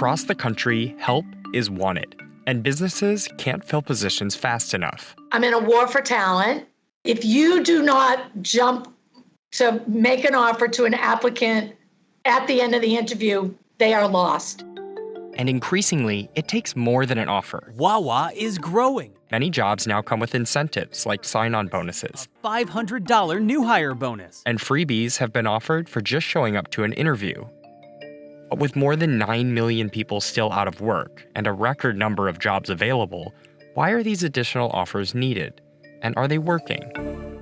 Across the country, help is wanted, and businesses can't fill positions fast enough. I'm in a war for talent. If you do not jump to make an offer to an applicant at the end of the interview, they are lost. And increasingly, it takes more than an offer. Wawa is growing. Many jobs now come with incentives like sign-on bonuses. A $500 new hire bonus. And freebies have been offered for just showing up to an interview. But with more than 9 million people still out of work and a record number of jobs available, why are these additional offers needed? And are they working?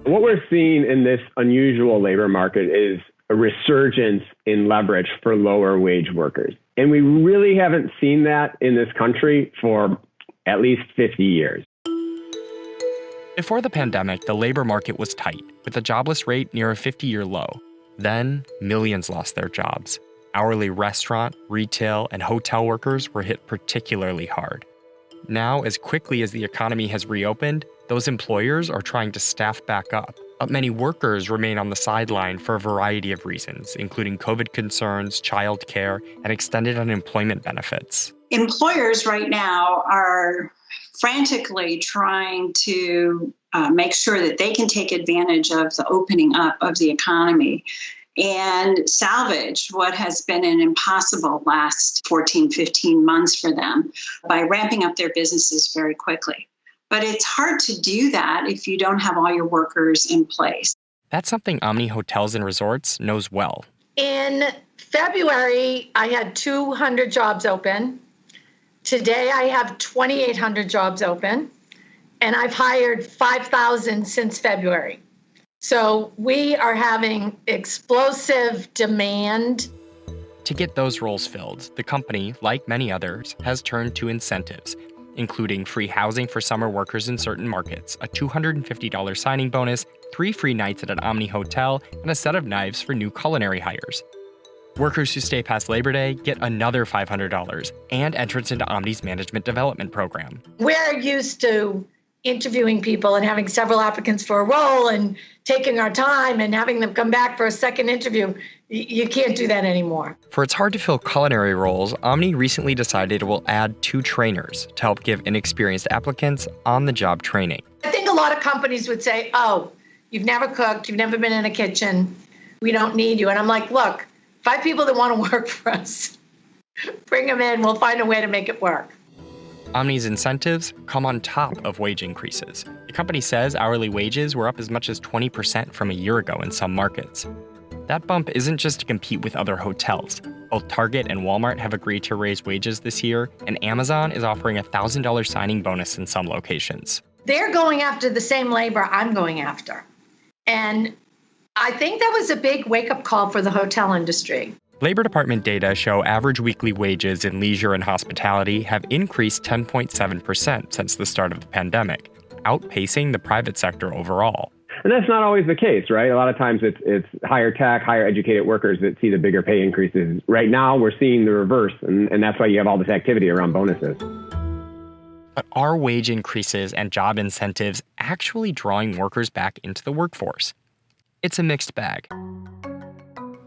What we're seeing in this unusual labor market is a resurgence in leverage for lower wage workers. And we really haven't seen that in this country for at least 50 years. Before the pandemic, the labor market was tight, with the jobless rate near a 50-year low. Then, millions lost their jobs. Hourly restaurant, retail, and hotel workers were hit particularly hard. Now, as quickly as the economy has reopened, those employers are trying to staff back up. But many workers remain on the sideline for a variety of reasons, including COVID concerns, childcare, and extended unemployment benefits. Employers right now are frantically trying to make sure that they can take advantage of the opening up of the economy and salvage what has been an impossible last 14, 15 months for them by ramping up their businesses very quickly. But it's hard to do that if you don't have all your workers in place. That's something Omni Hotels and Resorts knows well. In February, I had 200 jobs open. Today, I have 2,800 jobs open, and I've hired 5,000 since February. So we are having explosive demand. To get those roles filled, the company, like many others, has turned to incentives, including free housing for summer workers in certain markets, a $250 signing bonus, 3 free nights at an Omni hotel, and a set of knives for new culinary hires. Workers who stay past Labor Day get another $500 and entrance into Omni's management development program. We're used to interviewing people and having several applicants for a role and taking our time and having them come back for a second interview. You can't do that anymore. For its hard-to-fill culinary roles, Omni recently decided it will add 2 trainers to help give inexperienced applicants on-the-job training. I think a lot of companies would say, oh, you've never cooked, you've never been in a kitchen, we don't need you. And I'm like, look, 5 people that want to work for us, bring them in, we'll find a way to make it work. Omni's incentives come on top of wage increases. The company says hourly wages were up as much as 20% from a year ago in some markets. That bump isn't just to compete with other hotels. Both Target and Walmart have agreed to raise wages this year, and Amazon is offering a $1,000 signing bonus in some locations. They're going after the same labor I'm going after. And I think that was a big wake-up call for the hotel industry. Labor Department data show average weekly wages in leisure and hospitality have increased 10.7% since the start of the pandemic, outpacing the private sector overall. And that's not always the case, right? A lot of times it's higher tech, higher educated workers that see the bigger pay increases. Right now, we're seeing the reverse, and that's why you have all this activity around bonuses. But are wage increases and job incentives actually drawing workers back into the workforce? It's a mixed bag.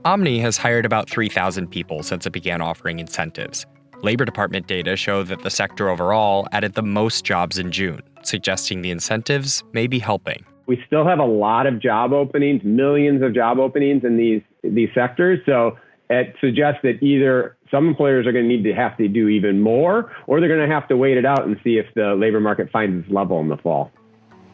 Omni has hired about 3,000 people since it began offering incentives. Labor Department data show that the sector overall added the most jobs in June, suggesting the incentives may be helping. We still have a lot of job openings, millions of job openings in these sectors. So it suggests that either some employers are going to need to have to do even more, or they're going to have to wait it out and see if the labor market finds its level in the fall.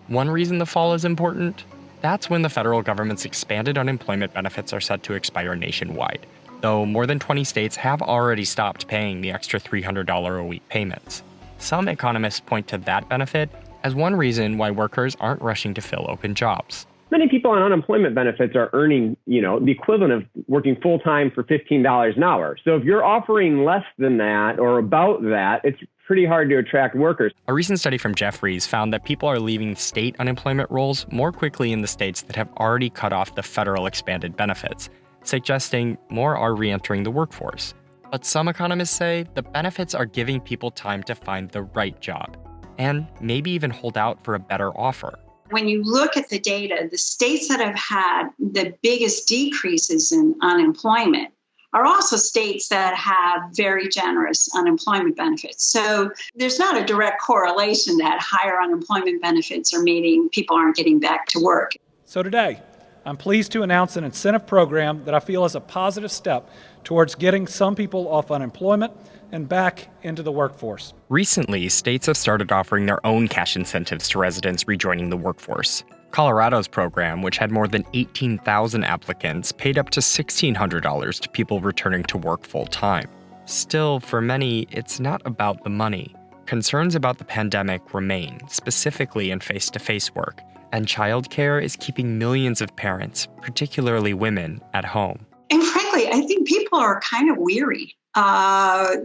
One reason the fall is important? That's when the federal government's expanded unemployment benefits are set to expire nationwide, though more than 20 states have already stopped paying the extra $300 a week payments. Some economists point to that benefit as one reason why workers aren't rushing to fill open jobs. Many people on unemployment benefits are earning, the equivalent of working full-time for $15 an hour. So if you're offering less than that or about that, it's pretty hard to attract workers. A recent study from Jefferies found that people are leaving state unemployment rolls more quickly in the states that have already cut off the federal expanded benefits, suggesting more are re-entering the workforce. But some economists say the benefits are giving people time to find the right job, and maybe even hold out for a better offer. When you look at the data, the states that have had the biggest decreases in unemployment are also states that have very generous unemployment benefits. So there's not a direct correlation that higher unemployment benefits are meaning people aren't getting back to work. So today, I'm pleased to announce an incentive program that I feel is a positive step towards getting some people off unemployment and back into the workforce. Recently, states have started offering their own cash incentives to residents rejoining the workforce. Colorado's program, which had more than 18,000 applicants, paid up to $1,600 to people returning to work full-time. Still, for many, it's not about the money. Concerns about the pandemic remain, specifically in face-to-face work, and childcare is keeping millions of parents, particularly women, at home. And frankly, I think people are kind of weary.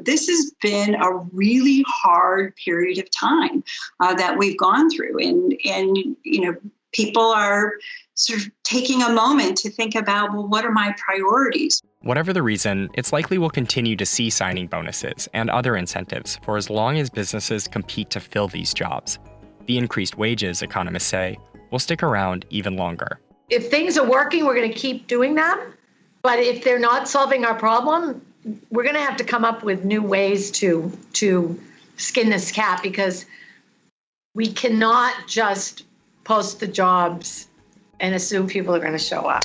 This has been a really hard period of time that we've gone through. And people are sort of taking a moment to think about, well, what are my priorities? Whatever the reason, it's likely we'll continue to see signing bonuses and other incentives for as long as businesses compete to fill these jobs. The increased wages, economists say, will stick around even longer. If things are working, we're going to keep doing them. But if they're not solving our problem, we're going to have to come up with new ways to skin this cat, because we cannot just post the jobs and assume people are going to show up.